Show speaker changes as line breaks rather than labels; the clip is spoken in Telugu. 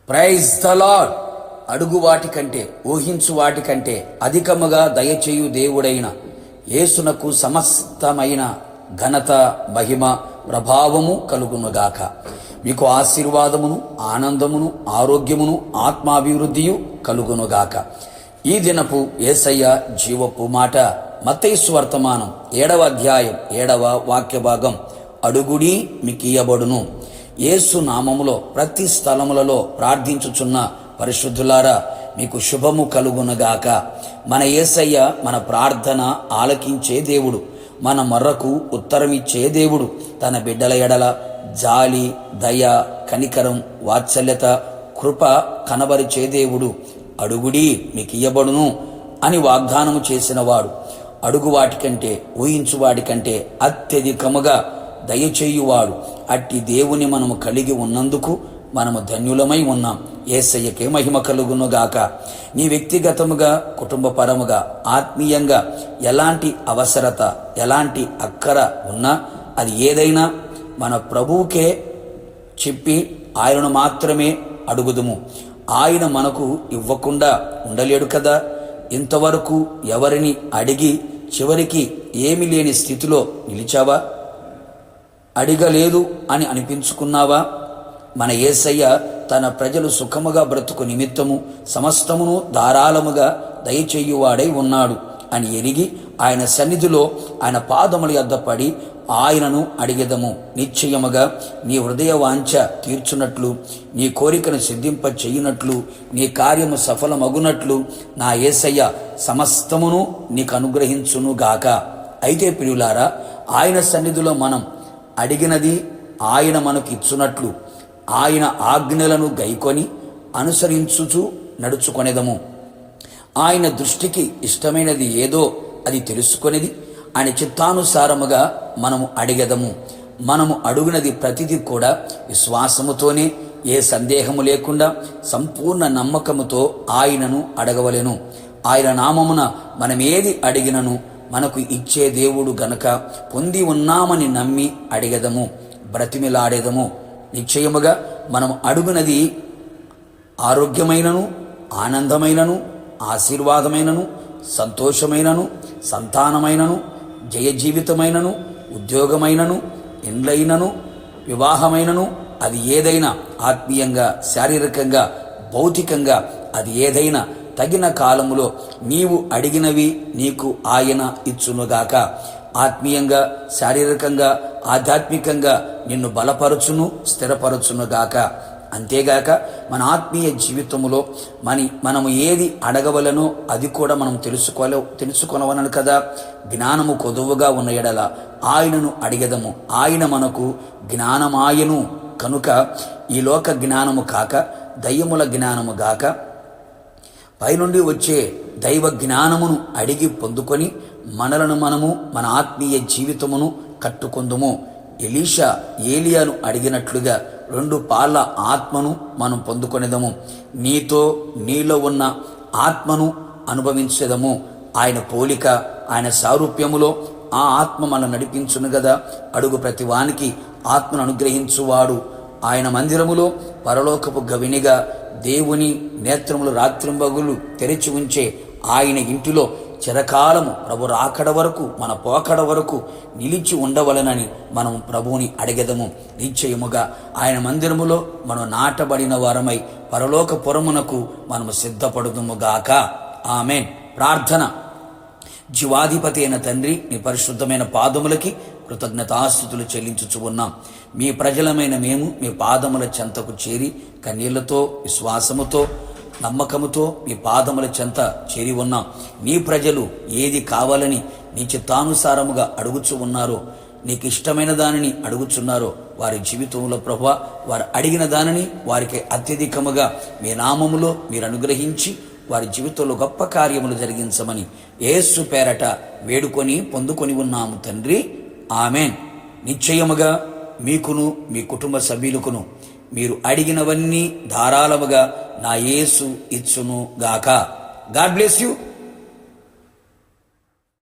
Praise the lord. అడుగు వాటికంటే ఊహించు వాటికంటే అధికముగా దయచేయు దేవుడైన యేసునకు సమస్తమైన ఘనత, మహిమ, ప్రభావము కలుగునుగాక. మీకు ఆశీర్వాదమును, ఆనందమును, ఆరోగ్యమును, ఆత్మాభివృద్ధియు కలుగునుగాక. ఈ దినపు యేసయ్య జీవపు మాట మత్తయి సువార్తమానం 7వ అధ్యాయం 7వ వాక్య భాగం. అడుగుడి మీకియ్యబడును. యేసు నామములో ప్రతి స్థలములలో ప్రార్థించుచున్న పరిశుద్ధులారా, మీకు శుభము కలుగునగాక. మన యేసయ్య మన ప్రార్థన ఆలకించే దేవుడు, మన మొర్రకు ఉత్తరమిచ్చే దేవుడు. తన బిడ్డల ఎడల జాలి, దయ, కనికరం, వాత్సల్యత, కృప కనబరిచే దేవుడు. అడుగుడి మీకియ్యబడును అని వాగ్దానము చేసినవాడు. అడుగు వాటికంటే ఊహించు వాటికంటే అత్యధికముగా దయచేయువాడు. అట్టి దేవుని మనము కలిగి ఉన్నందుకు మనము ధన్యులమై ఉన్నాం. యేసయ్యకే మహిమ కలుగునుగాక. నీ వ్యక్తిగతముగా, కుటుంబపరముగా, ఆత్మీయంగా ఎలాంటి అవసరత, ఎలాంటి అక్కర ఉన్నా అది ఏదైనా మన ప్రభువుకే చెప్పి ఆయనను మాత్రమే అడుగుదుము. ఆయన మనకు ఇవ్వకుండా ఉండలేడు కదా. ఇంతవరకు ఎవరిని అడిగి చివరికి ఏమీ లేని స్థితిలో నిలిచావా? అడిగలేదు అని అనిపించుకున్నావా? మన యేసయ్య తన ప్రజలు సుఖముగా బ్రతుకు నిమిత్తము సమస్తమును ధారాళముగా దయచేయువాడై ఉన్నాడు అని ఎరిగి ఆయన సన్నిధిలో ఆయన పాదముల యొద్ద పడి ఆయనను అడిగెదము. నిశ్చయముగా నీ హృదయ వాంఛ తీర్చున్నట్లు, నీ కోరికను సిద్ధింప చెయ్యునట్లు, నీ కార్యము సఫలమగునట్లు నా యేసయ్య సమస్తమును నీకు అనుగ్రహించునుగాక. అయితే ప్రియులారా, ఆయన సన్నిధిలో మనం అడిగినది ఆయన మనకు ఇచ్చునట్లు ఆయన ఆజ్ఞలను గైకొని అనుసరించుచు నడుచుకొనేదము. ఆయన దృష్టికి ఇష్టమైనది ఏదో అది తెలుసుకొనేది ఆయన చిత్తానుసారముగా మనము అడిగెదము. మనము అడుగునది ప్రతిదీ కూడా విశ్వాసముతోనే, ఏ సందేహము లేకుండా సంపూర్ణ నమ్మకముతో ఆయనను అడగవలెను. ఆయన నామమున మనమేది అడిగినను మనకు ఇచ్చే దేవుడు గనక పొంది ఉన్నామని నమ్మి అడిగెదము, బ్రతిమిలాడేదము. నిశ్చయముగా మనం అడుగునది ఆరోగ్యమైనను, ఆనందమైనను, ఆశీర్వాదమైనను, సంతోషమైనను, సంతానమైనను, జయ జీవితమైనను, ఉద్యోగమైనను, ఇండ్లైనను, వివాహమైనను, అది ఏదైనా ఆత్మీయంగా, శారీరకంగా, భౌతికంగా అది ఏదైనా తగిన కాలములో నీవు అడిగినవి నీకు ఆయన ఇచ్చునుగాక. ఆత్మీయంగా, శారీరకంగా, ఆధ్యాత్మికంగా నిన్ను బలపరచును, స్థిరపరచునుగాక. అంతేగాక మన ఆత్మీయ జీవితములో మనము ఏది అడగవలనో అది కూడా మనం తెలుసుకొనవలను కదా. జ్ఞానము కొదువుగా ఉన్న ఎడల ఆయనను అడిగెదము. ఆయన మనకు జ్ఞానమాయను కనుక ఈ లోక జ్ఞానము కాక దయ్యముల జ్ఞానము గాక పైనుండి వచ్చే దైవ జ్ఞానమును అడిగి పొందుకొని మనలను మనము మన ఆత్మీయ జీవితమును కట్టుకొందుము. ఎలీషా ఏలియాను అడిగినట్లుగా 2 పాళ్ళ ఆత్మను మనం పొందుకొనేదము. నీలో ఉన్న ఆత్మను అనుభవించేదము. ఆయన పోలిక, ఆయన సారూప్యములో ఆ ఆత్మ మనం నడిపించును గదా. అడుగు ప్రతివానికి ఆత్మను అనుగ్రహించువాడు. ఆయన మందిరములో పరలోకపు గవినిగా దేవుని నేత్రములు రాత్రింబగులు తెరిచి ఉంచే ఆయన ఇంటిలో చిరకాలము ప్రభు రాకడ వరకు, మన పోకడ వరకు నిలిచి ఉండవలనని మనం ప్రభువుని అడిగెదము. నిశ్చయముగా ఆయన మందిరములో మనం నాటబడిన వారమై పరలోక పురమునకు మనము సిద్ధపడుదుముగాక. ఆమేన్. ప్రార్థన. జీవాధిపతి అయిన తండ్రి, నీ పరిశుద్ధమైన పాదములకి కృతజ్ఞతాస్తుతులు చెల్లించుచు ఉన్నాం. మీ ప్రజలమైన మేము మీ పాదముల చెంతకు చేరి కన్నీళ్లతో, విశ్వాసముతో, నమ్మకముతో మీ పాదముల చెంత చేరి ఉన్నాం. నీ ప్రజలు ఏది కావాలని నీ చిత్తానుసారముగా అడుగుచు ఉన్నారో, నీకు ఇష్టమైన దానిని అడుగుచున్నారో వారి జీవితంలో ప్రభువా, వారు అడిగిన దానిని వారికి అత్యధికముగా మీ నామములో మీరు అనుగ్రహించి వారి జీవితంలో గొప్ప కార్యములు జరిగించమని యేసు పేరట వేడుకొని పొందుకొని ఉన్నాము తండ్రి. ఆమేన్. నిశ్చయముగా మీకును మీ కుటుంబ సభ్యులకును మీరు అడిగినవన్నీ ధారాళముగా నా యేసు ఇచ్చును గాక. God bless you.